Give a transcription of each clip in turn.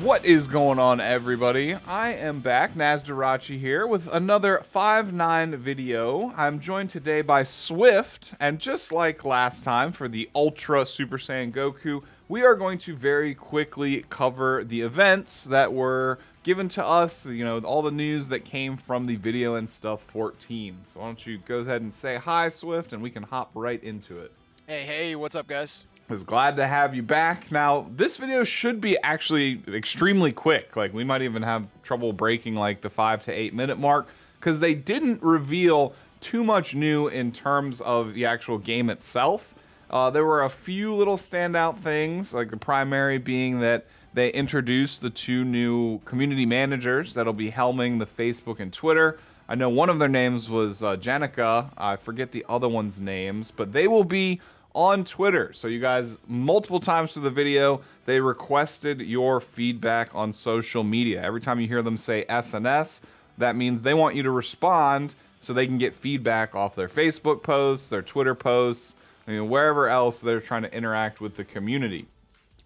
What is going on, everybody? I am back, Nazdarachi here, with another 5-9 video. I'm joined today by Swift, and just like last time for the Ultra Super Saiyan Goku, we are going to very quickly cover the events that were given to us, you know, all the news that came from the Video and Stuff 14. So why don't you go ahead and say hi, Swift, and we can hop right into it. Hey, what's up, guys? Was glad to have you back. Now, this video should be actually extremely quick. Like, we might even have trouble breaking like the 5 to 8 minute mark because they didn't reveal too much new in terms of the actual game itself. There were a few little standout things, like the primary being that they introduced the 2 new community managers that'll be helming the Facebook and Twitter. I know one of their names was Janica. I forget the other one's names, but they will be on Twitter. So you guys, multiple times through the video, they requested your feedback on social media. Every time you hear them say SNS, that means they want you to respond so they can get feedback off their Facebook posts, their Twitter posts, and wherever else they're trying to interact with the community.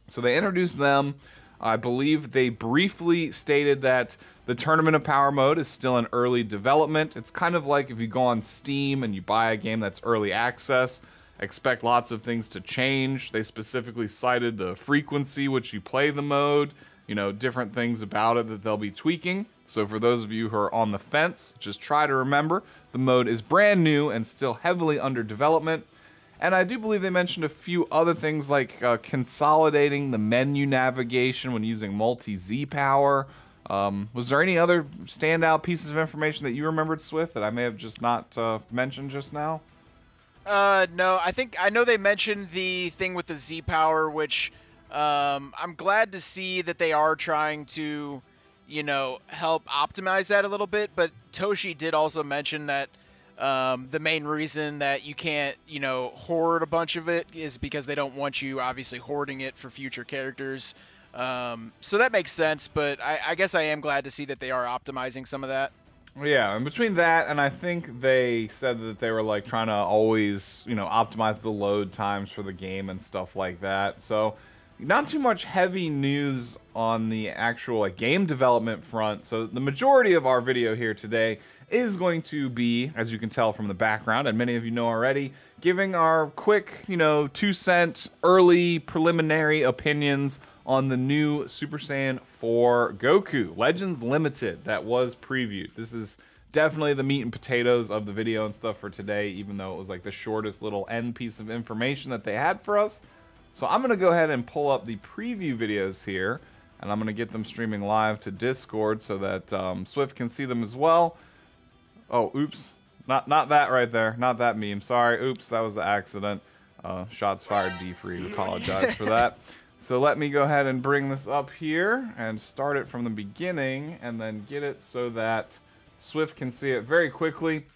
So they introduced them. I believe they briefly stated that the Tournament of Power mode is still in early development. It's kind of like if you go on Steam and you buy a game that's early access, expect lots of things to change. They specifically cited the frequency which you play the mode, you know, different things about it that they'll be tweaking. So for those of you who are on the fence, just try to remember the mode is brand new and still heavily under development. And I do believe they mentioned a few other things like consolidating the menu navigation when using multi-Z power. Was there any other standout pieces of information that you remembered, Swift, that I may have just not mentioned just now? No, I know they mentioned the thing with the Z power, which I'm glad to see that they are trying to, you know, help optimize that a little bit. But Toshi did also mention that the main reason that you can't, you know, hoard a bunch of it is because they don't want you obviously hoarding it for future characters. So that makes sense, but I guess I am glad to see that they are optimizing some of that. Yeah, and between that and I think they said that they were like trying to always, you know, optimize the load times for the game and stuff like that. So not too much heavy news on the actual like game development front. So the majority of our video here today is going to be, as you can tell from the background, and many of you know already, giving our quick, you know, 2-cent early preliminary opinions on the new Super Saiyan 4 Goku Legends Limited that was previewed. This is definitely the meat and potatoes of the video and stuff for today, even though it was like the shortest little end piece of information that they had for us. So I'm going to go ahead and pull up the preview videos here, and I'm going to get them streaming live to Discord so that Swift can see them as well. Oh, oops. Not that right there. Not that meme. Sorry. Oops, that was the accident. Shots fired, D-Free. Apologize for that. So let me go ahead and bring this up here and start it from the beginning and then get it so that Swift can see it very quickly.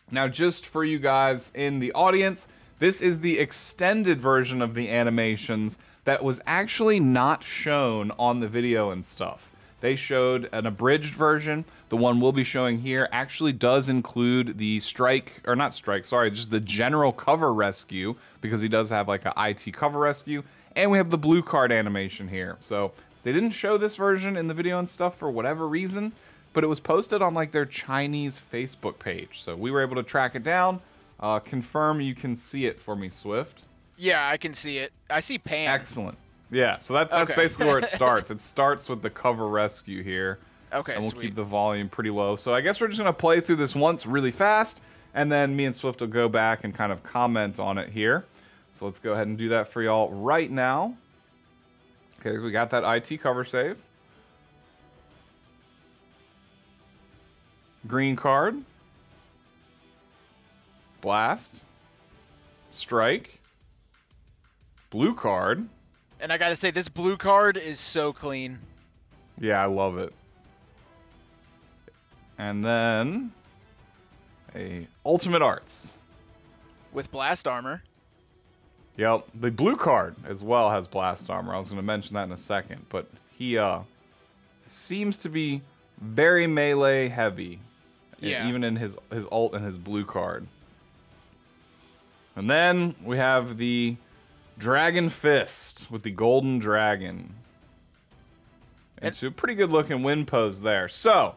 Now, just for you guys in the audience, this is the extended version of the animations that was actually not shown on the video and stuff. They showed an abridged version. The one we'll be showing here actually does include the strike, or not strike, sorry, just the general cover rescue, because he does have like a IT cover rescue. And we have the blue card animation here. So they didn't show this version in the video and stuff for whatever reason, but it was posted on like their Chinese Facebook page. So we were able to track it down. Confirm you can see it for me, Swift. Yeah, I can see it. I see Pan. Excellent. Yeah, so that's okay. Basically where it starts. It starts with the cover rescue here. Okay, and we'll sweet. keep the volume pretty low. So I guess we're just going to play through this once really fast, and then me and Swift will go back and kind of comment on it here. So let's go ahead and do that for y'all right now. Okay, we got that IT cover save. Green card. Blast. Strike. Blue card. And I gotta say, this blue card is so clean. Yeah, I love it. And then a Ultimate Arts. With blast armor. Yep, the blue card as well has blast armor. I was going to mention that in a second, but he seems to be very melee heavy, yeah. Even in his ult and his blue card. And then we have the Dragon Fist with the golden dragon. into a pretty good looking wind pose there. So,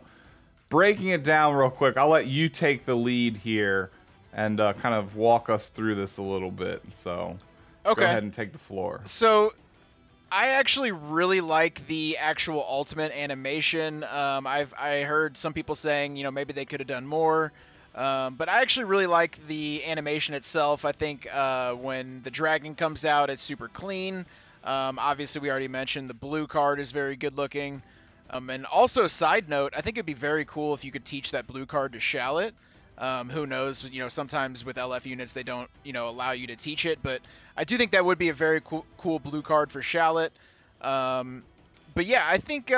breaking it down real quick, I'll let you take the lead here and kind of walk us through this a little bit. So, okay. Go ahead and take the floor. So, I actually really like the actual ultimate animation. I heard some people saying, you know, maybe they could have done more. But I actually really like the animation itself. I think when the dragon comes out, it's super clean. Obviously, we already mentioned the blue card is very good looking. And also, side note, I think it'd be very cool if you could teach that blue card to Shallot. Who knows? You know, sometimes with LF units they don't, you know, allow you to teach it. But I do think that would be a very cool blue card for Shallot. But yeah, I think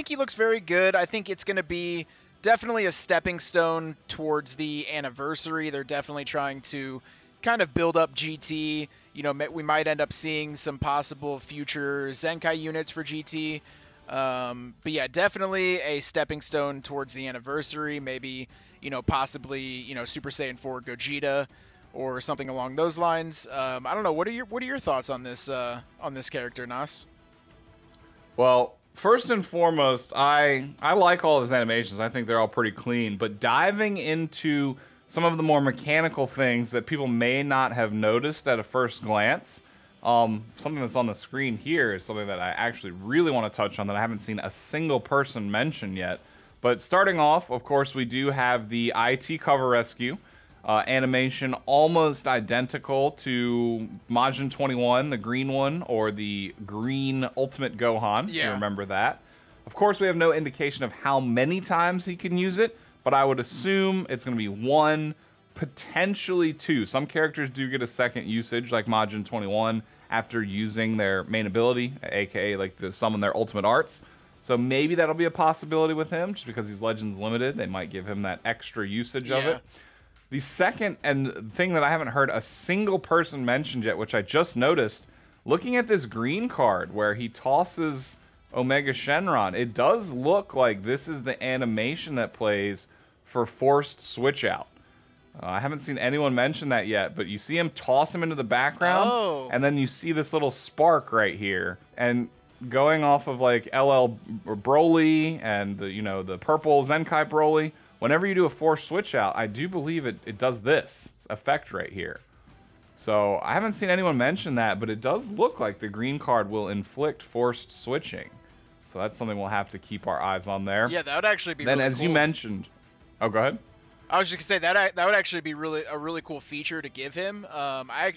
he looks very good. I think it's going to be definitely a stepping stone towards the anniversary. They're definitely trying to kind of build up GT. You know, we might end up seeing some possible future Zenkai units for GT. But yeah, definitely a stepping stone towards the anniversary. Maybe, you know, possibly, you know, Super Saiyan 4 Gogeta or something along those lines. I don't know. What are your thoughts on this character, Nas? Well, first and foremost, I like all his animations. I think they're all pretty clean. But diving into some of the more mechanical things that people may not have noticed at a first glance, something that's on the screen here is something that I actually really want to touch on that I haven't seen a single person mention yet. But starting off, of course, we do have the IT cover rescue. Animation almost identical to Majin 21, the green one, or the green Ultimate Gohan, if you remember that. Of course, we have no indication of how many times he can use it, but I would assume it's going to be 1, potentially 2. Some characters do get a second usage, like Majin 21, after using their main ability, aka like to summon their ultimate arts. So maybe that'll be a possibility with him, just because he's Legends Limited. They might give him that extra usage of it. The second and thing that I haven't heard a single person mentioned yet, which I just noticed, looking at this green card where he tosses Omega Shenron, it does look like this is the animation that plays for forced switch out. I haven't seen anyone mention that yet, but you see him toss him into the background, and then you see this little spark right here. And going off of like LL Broly and the, you know, the purple Zenkai Broly, whenever you do a forced switch out, I do believe it does this effect right here. So I haven't seen anyone mention that, but it does look like the green card will inflict forced switching. So that's something we'll have to keep our eyes on there. Yeah, that would actually be then really as cool. You mentioned, oh, go ahead. I was just gonna say that would actually be a really cool feature to give him.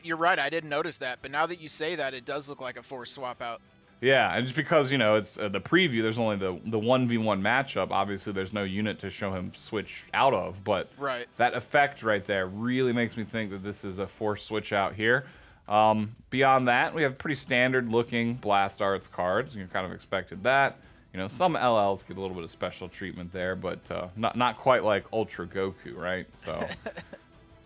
You're right, I didn't notice that, but now that you say that, it does look like a forced swap out. Yeah, and just because, you know, it's the preview, there's only the 1v1 matchup. Obviously, there's no unit to show him switch out of, but that effect right there really makes me think that this is a forced switch out here. Beyond that, we have pretty standard looking Blast Arts cards. You kind of expected that. You know, some LLs get a little bit of special treatment there, but not quite like Ultra Goku, right? So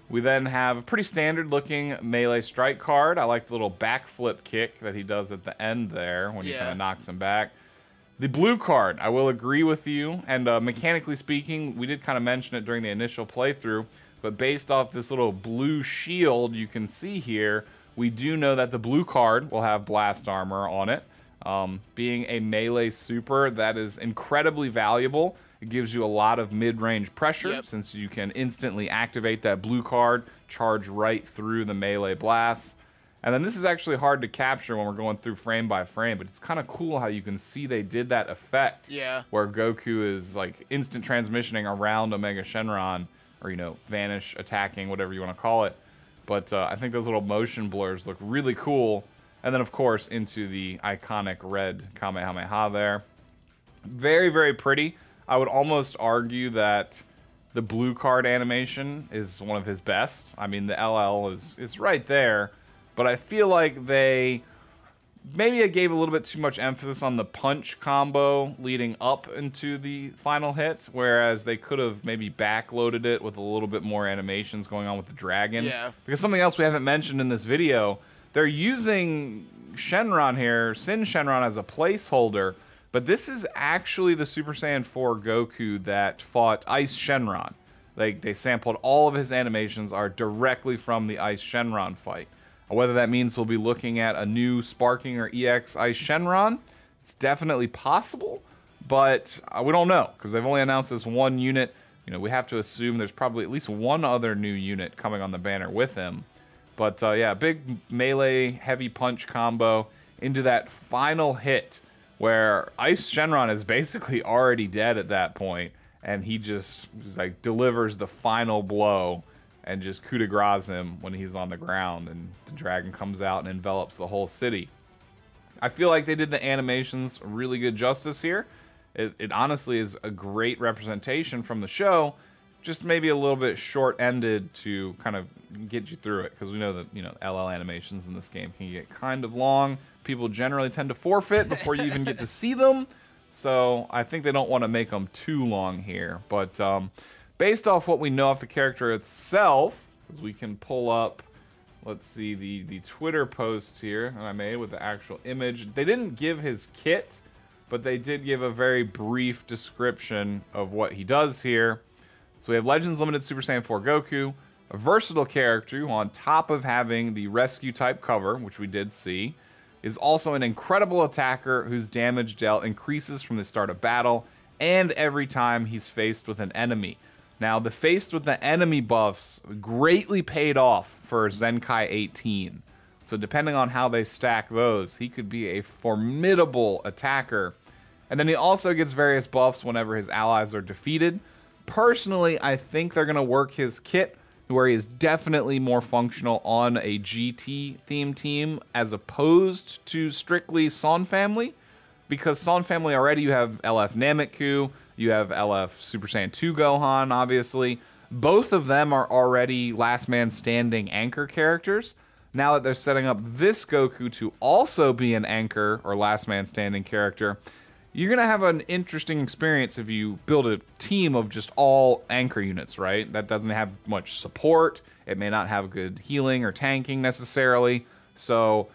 we then have a pretty standard looking melee strike card. I like the little backflip kick that he does at the end there when he kind of knocks him back. The blue card, I will agree with you, and mechanically speaking, we did kind of mention it during the initial playthrough, but based off this little blue shield you can see here, we do know that the blue card will have blast armor on it. Being a melee super, that is incredibly valuable. It gives you a lot of mid-range pressure since you can instantly activate that blue card, charge right through the melee blasts. And then this is actually hard to capture when we're going through frame by frame, but it's kind of cool how you can see they did that effect where Goku is like instant transmissioning around Omega Shenron, or, you know, vanish attacking, whatever you want to call it. But I think those little motion blurs look really cool. And then, of course, into the iconic red Kamehameha there. Very, very pretty. I would almost argue that the blue card animation is one of his best. I mean, the LL is right there. But I feel like maybe I gave a little bit too much emphasis on the punch combo leading up into the final hit, whereas they could have maybe backloaded it with a little bit more animations going on with the dragon. Yeah. Because something else we haven't mentioned in this video, they're using Shenron here, Sin Shenron, as a placeholder, but this is actually the Super Saiyan 4 Goku that fought Ice Shenron. They sampled all of his animations are directly from the Ice Shenron fight. Whether that means we'll be looking at a new Sparking or EX Ice Shenron, It's definitely possible, but we don't know because they've only announced this one unit. You know, we have to assume there's probably at least one other new unit coming on the banner with him. But yeah, big melee heavy punch combo into that final hit where Ice Shenron is basically already dead at that point, and he just like delivers the final blow and just coup de grace him when he's on the ground, and the dragon comes out and envelops the whole city. I feel like they did the animations really good justice here. It honestly is a great representation from the show, just maybe a little bit short-ended to kind of get you through it, because we know that, you know, LL animations in this game can get kind of long. People generally tend to forfeit before you even get to see them, so I think they don't want to make them too long here. But based off what we know of the character itself, because we can pull up, let's see, the Twitter post here that I made with the actual image. They didn't give his kit, but they did give a very brief description of what he does here. So we have Legends Limited Super Saiyan 4 Goku, a versatile character who, on top of having the rescue type cover, which we did see, is also an incredible attacker whose damage dealt increases from the start of battle and every time he's faced with an enemy. Now, the faced with the enemy buffs greatly paid off for Zenkai 18. So depending on how they stack those, he could be a formidable attacker. And then he also gets various buffs whenever his allies are defeated. Personally, I think they're going to work his kit where he is definitely more functional on a GT themed team as opposed to strictly Son family. Because Son family already, you have LF Nameku, you have LF Super Saiyan 2 Gohan, obviously. Both of them are already last man standing anchor characters. Now that they're setting up this Goku to also be an anchor or last man standing character, you're going to have an interesting experience if you build a team of just all anchor units, right? That doesn't have much support. It may not have good healing or tanking necessarily. So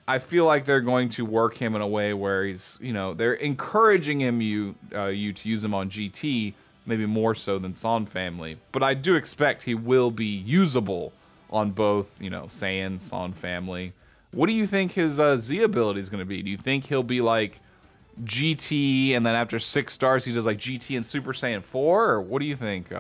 I feel like they're going to work him in a way where he's, you know, they're encouraging you to use him on GT, maybe more so than Son family. But I do expect he will be usable on both, you know, Saiyan, Son family. What do you think his Z ability is going to be? Do you think he'll be like GT, and then after 6 stars he does like GT and Super Saiyan 4, or what do you think,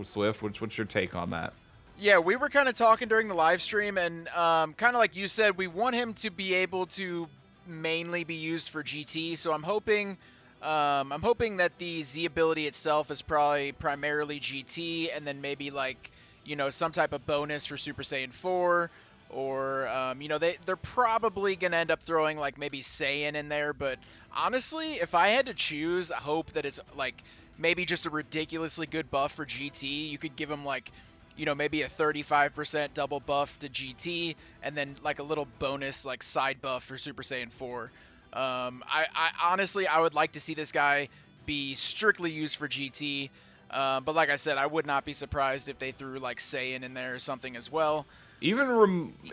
Swift? What's your take on that? Yeah, we were kind of talking during the live stream, and kind of like you said, we want him to be able to mainly be used for GT. So I'm hoping that the Z ability itself is probably primarily GT, and then maybe like, you know, some type of bonus for Super Saiyan 4. Or, you know, they're probably going to end up throwing, like, maybe Saiyan in there. But, honestly, if I had to choose, I hope that it's, like, maybe just a ridiculously good buff for GT. You could give him, like, you know, maybe a 35% double buff to GT. And then, like, a little bonus, like, side buff for Super Saiyan 4. I honestly, I would like to see this guy be strictly used for GT. But, like I said, I would not be surprised if they threw, like, Saiyan in there or something as well. Even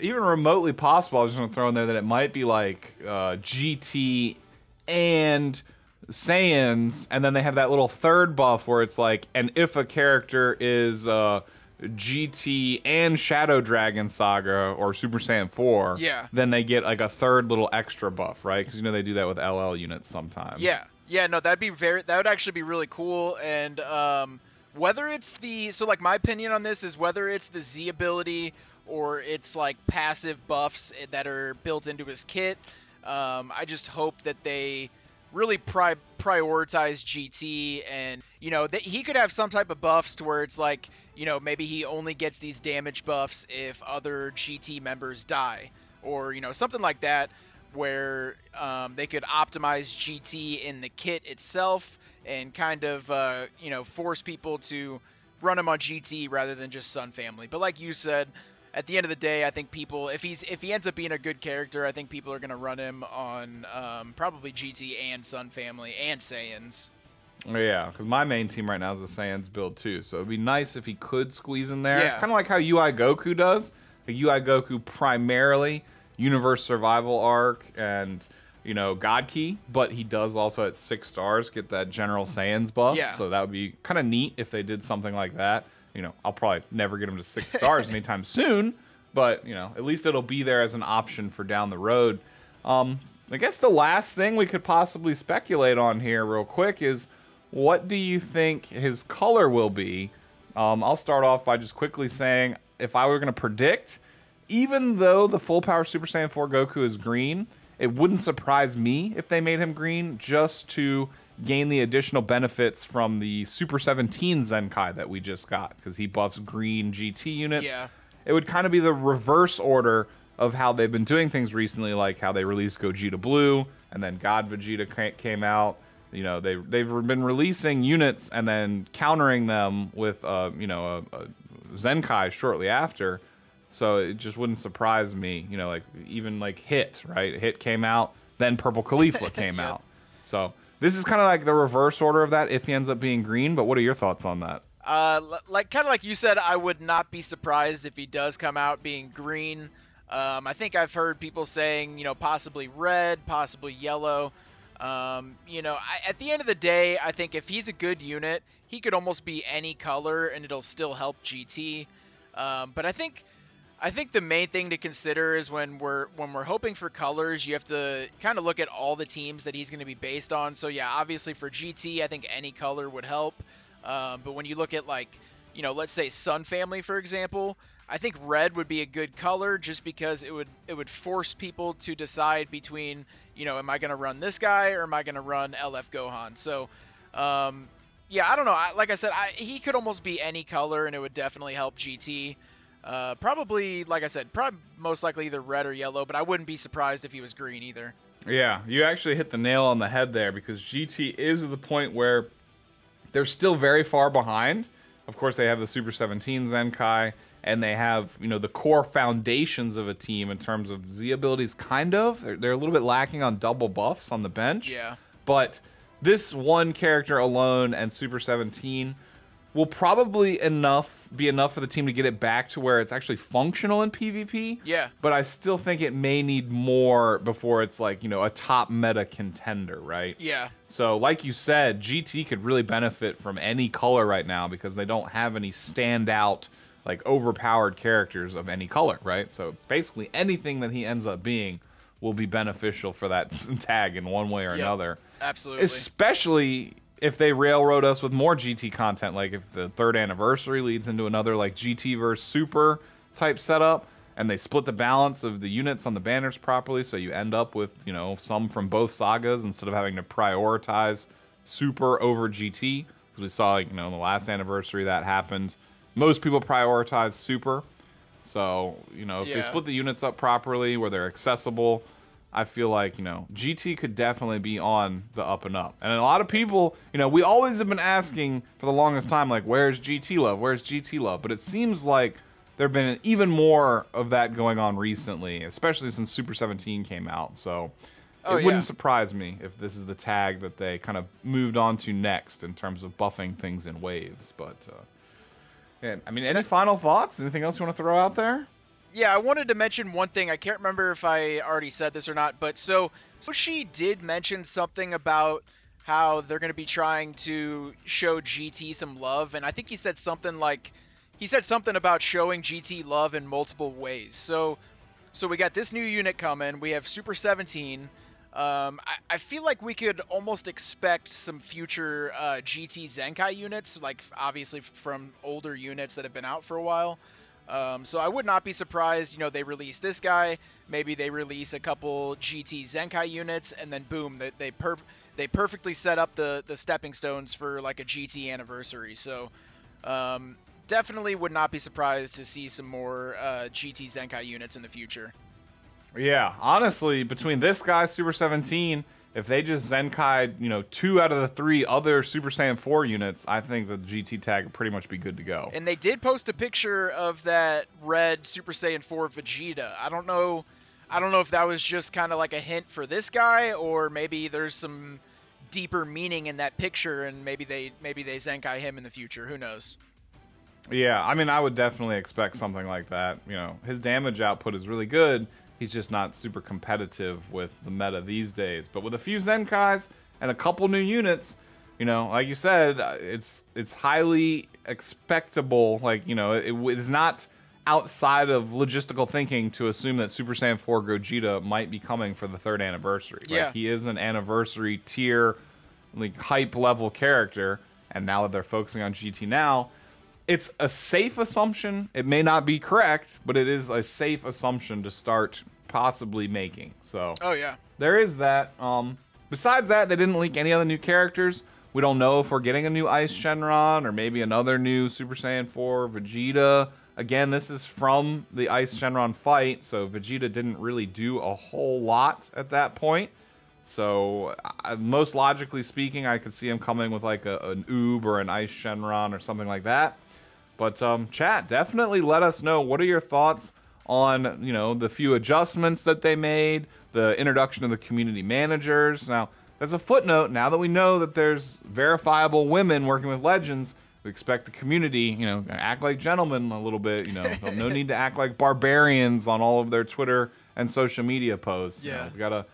remotely possible, I was just going to throw in there that it might be like GT and Saiyans, and then they have that little third buff where it's like, and if a character is GT and Shadow Dragon Saga or Super Saiyan 4, yeah, then they get like a third little extra buff, right? Because you know they do that with LL units sometimes. Yeah, no, that would actually be really cool. And whether it's so like my opinion on this is whether it's the Z ability or it's like passive buffs that are built into his kit. I just hope that they really prioritize GT, and, you know, that he could have some type of buffs to where it's like, you know, maybe he only gets these damage buffs if other GT members die, or, you know, something like that, where they could optimize GT in the kit itself and kind of, you know, force people to run him on GT rather than just Son family. But like you said, at the end of the day, I think people, if he ends up being a good character, I think people are going to run him on probably GT and Son family and Saiyans. Yeah, because my main team right now is the Saiyans build too, so it'd be nice if he could squeeze in there. Yeah. Kind of like how UI Goku does. The UI Goku primarily Universe Survival Arc and, you know, God Key, but he does also at 6 stars get that General Saiyans buff. Yeah. So that would be kind of neat if they did something like that. You know, I'll probably never get him to 6 stars anytime soon, but, you know, at least it'll be there as an option for down the road. I guess the last thing we could possibly speculate on here real quick is, what do you think his color will be? I'll start off by just quickly saying, if I were going to predict, even though the full power Super Saiyan 4 Goku is green, it wouldn't surprise me if they made him green, just to gain the additional benefits from the Super 17 Zenkai that we just got, because he buffs green GT units. Yeah. It would kind of be the reverse order of how they've been doing things recently, like how they released Gogeta Blue, and then God Vegeta came out. You know, they've been releasing units and then countering them with, you know, a Zenkai shortly after. So it just wouldn't surprise me, you know, like even like Hit, right? Hit came out, then Purple Caulifla came out. So this is kind of like the reverse order of that if he ends up being green. But what are your thoughts on that? Like kind of like you said, I would not be surprised if he does come out being green. I think I've heard people saying, you know, possibly red, possibly yellow. You know, at the end of the day, I think if he's a good unit, he could almost be any color and it'll still help GT. But I think the main thing to consider is when we're hoping for colors, you have to kind of look at all the teams that he's going to be based on. So yeah, obviously for GT, I think any color would help. But when you look at, like, you know, let's say Sun Family, for example, I think red would be a good color just because it would force people to decide between, you know, am I going to run this guy or am I going to run LF Gohan? So, yeah, I don't know. Like I said, he could almost be any color and it would definitely help GT. Probably, like I said, probably most likely either red or yellow, but I wouldn't be surprised if he was green either. Yeah, you actually hit the nail on the head there, because GT is at the point where they're still very far behind. Of course, they have the Super 17 Zenkai, and they have, you know, the core foundations of a team in terms of Z abilities, kind of. They're a little bit lacking on double buffs on the bench. Yeah. But this one character alone and Super 17 will probably be enough for the team to get it back to where it's actually functional in PvP. Yeah. But I still think it may need more before it's like, you know, a top meta contender, right? Yeah. So like you said, GT could really benefit from any color right now because they don't have any standout, like, overpowered characters of any color, right? So basically anything that he ends up being will be beneficial for that tag in one way or another. Absolutely. Especially if they railroad us with more GT content, like if the 3rd anniversary leads into another, like, GT versus Super type setup, and they split the balance of the units on the banners properly, so you end up with, you know, some from both sagas instead of having to prioritize Super over GT. Because we saw, you know, in the last anniversary that happened. Most people prioritize Super. So, you know, if they split the units up properly where they're accessible, I feel like, you know, GT could definitely be on the up and up. And a lot of people, you know, we always have been asking for the longest time, like, where's GT love? Where's GT love? But it seems like there have been even more of that going on recently, especially since Super 17 came out. So it wouldn't surprise me if this is the tag that they kind of moved on to next in terms of buffing things in waves. But, yeah, I mean, any final thoughts? Anything else you want to throw out there? Yeah, I wanted to mention one thing. I can't remember if I already said this or not, but so she did mention something about how they're going to be trying to show GT some love, and I think he said something about showing GT love in multiple ways. So we got this new unit coming. We have Super 17. I feel like we could almost expect some future GT Zenkai units, like obviously from older units that have been out for a while. So I would not be surprised, you know, they release this guy, maybe they release a couple GT Zenkai units, and then boom, they perfectly set up the stepping stones for like a GT anniversary. So definitely would not be surprised to see some more GT Zenkai units in the future. Yeah, honestly, between this guy, Super 17, if they just Zenkai'd, you know, 2 out of the 3 other Super Saiyan 4 units, I think the GT tag would pretty much be good to go. And they did post a picture of that red Super Saiyan 4 Vegeta. I don't know if that was just kind of like a hint for this guy, or maybe there's some deeper meaning in that picture, and maybe they Zenkai him in the future. Who knows? Yeah, I mean, I would definitely expect something like that. You know, his damage output is really good. He's just not super competitive with the meta these days. But with a few Zenkais and a couple new units, you know, like you said, it's highly expectable. Like, you know, it is not outside of logistical thinking to assume that Super Saiyan 4 Gogeta might be coming for the 3rd anniversary. Yeah. Like, he is an anniversary tier, like, hype level character, and now that they're focusing on GT now, it's a safe assumption. It may not be correct, but it is a safe assumption to start possibly making. So, oh yeah, there is that. Besides that, they didn't leak any other new characters. We don't know if we're getting a new Ice Shenron or maybe another new Super Saiyan 4 Vegeta. Again, this is from the Ice Shenron fight, so Vegeta didn't really do a whole lot at that point. So, most logically speaking, I could see him coming with like an Oob or an Ice Shenron or something like that. But chat, definitely let us know, what are your thoughts on, you know, the few adjustments that they made, the introduction of the community managers. Now, as a footnote, now that we know that there's verifiable women working with Legends, we expect the community, you know, act like gentlemen a little bit, you know. No need to act like barbarians on all of their Twitter and social media posts. Yeah. You know,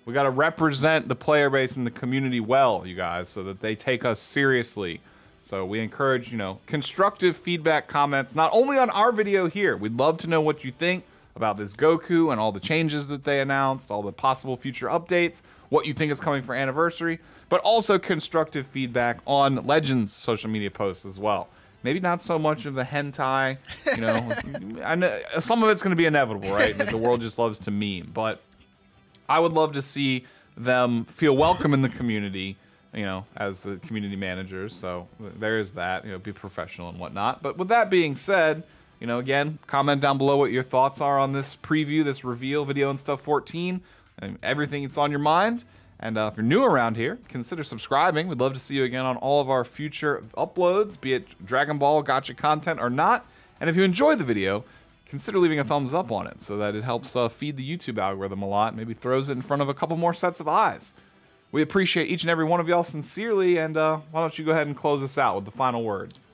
we gotta represent the player base and the community well, you guys, so that they take us seriously. So we encourage, you know, constructive feedback, comments, not only on our video here. We'd love to know what you think about this Goku and all the changes that they announced, all the possible future updates, what you think is coming for Anniversary, but also constructive feedback on Legends social media posts as well. Maybe not so much of the hentai, you know. I know some of it's going to be inevitable, right? The world just loves to meme, but I would love to see them feel welcome in the community, you know, as the community managers. So there is that, you know, be professional and whatnot. But with that being said, you know, again, comment down below what your thoughts are on this preview, this reveal video and stuff 14, and everything that's on your mind. And if you're new around here, consider subscribing. We'd love to see you again on all of our future uploads, be it Dragon Ball Gotcha content or not. And if you enjoyed the video, consider leaving a thumbs up on it so that it helps feed the YouTube algorithm a lot, maybe throws it in front of a couple more sets of eyes. We appreciate each and every one of y'all sincerely, and why don't you go ahead and close us out with the final words.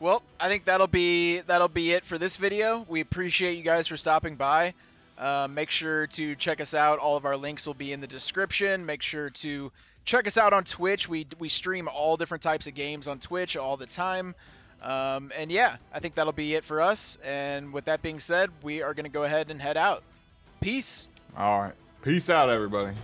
Well, I think that'll be it for this video. We appreciate you guys for stopping by. Make sure to check us out. All of our links will be in the description. Make sure to check us out on Twitch. We stream all different types of games on Twitch all the time. And yeah, I think that'll be it for us. And with that being said, we are going to go ahead and head out. Peace. All right. Peace out, everybody.